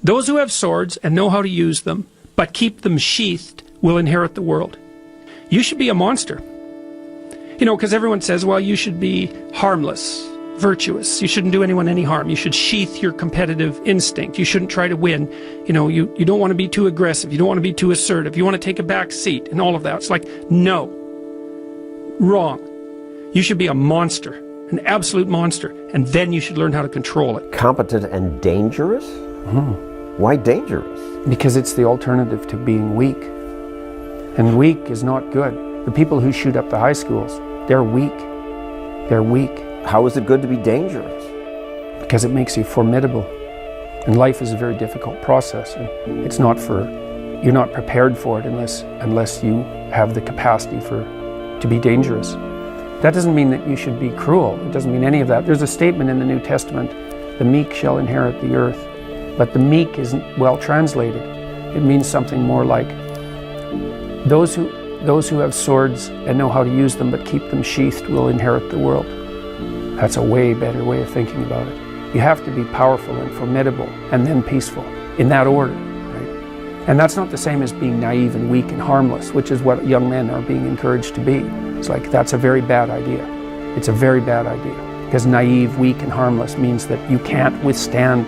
Those who have swords and know how to use them, but keep them sheathed, will inherit the world. You should be a monster. You know, because everyone says, well, you should be harmless, virtuous. You shouldn't do anyone any harm. You should sheath your competitive instinct. You shouldn't try to win. You know, you don't want to be too aggressive. You don't want to be too assertive. You want to take a back seat and all of that. It's like, no. Wrong. You should be a monster, an absolute monster, and then you should learn how to control it. Competent and dangerous? Why dangerous? Because it's the alternative to being weak. And weak is not good. The people who shoot up the high schools, they're weak. They're weak. How is it good to be dangerous? Because it makes you formidable. And life is a very difficult process. And it's not you're not prepared for it unless you have the capacity to be dangerous. That doesn't mean that you should be cruel. It doesn't mean any of that. There's a statement in the New Testament, the meek shall inherit the earth. But the meek isn't well translated. It means something more like those who have swords and know how to use them but keep them sheathed will inherit the world. That's a way better way of thinking about it. You have to be powerful and formidable and then peaceful, in that order. Right? And that's not the same as being naive and weak and harmless, which is what young men are being encouraged to be. It's like, that's a very bad idea. It's a very bad idea. Because naive, weak, and harmless means that you can't withstand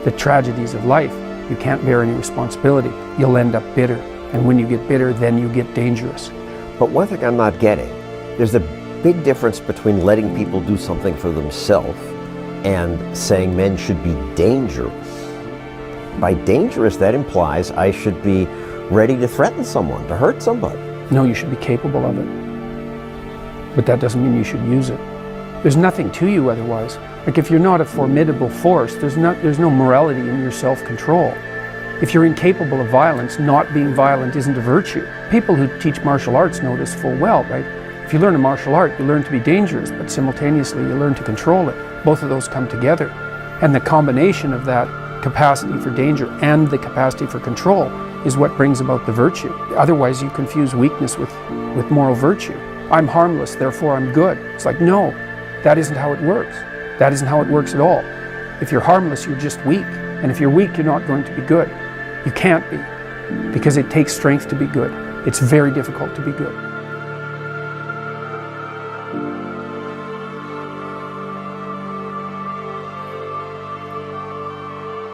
the tragedies of life. You can't bear any responsibility. You'll end up bitter. And when you get bitter, then you get dangerous. But one thing I'm not getting, there's a big difference between letting people do something for themselves and saying men should be dangerous. By dangerous, that implies I should be ready to threaten someone, to hurt somebody. No, you should be capable of it. But that doesn't mean you should use it. There's nothing to you otherwise. Like if you're not a formidable force, there's no morality in your self-control. If you're incapable of violence, not being violent isn't a virtue. People who teach martial arts know this full well, right? If you learn a martial art, you learn to be dangerous, but simultaneously you learn to control it. Both of those come together. And the combination of that capacity for danger and the capacity for control is what brings about the virtue. Otherwise you confuse weakness with moral virtue. I'm harmless, therefore I'm good. It's like, no, that isn't how it works. That isn't how it works at all. If you're harmless, you're just weak. And if you're weak, you're not going to be good. You can't be, because it takes strength to be good. It's very difficult to be good.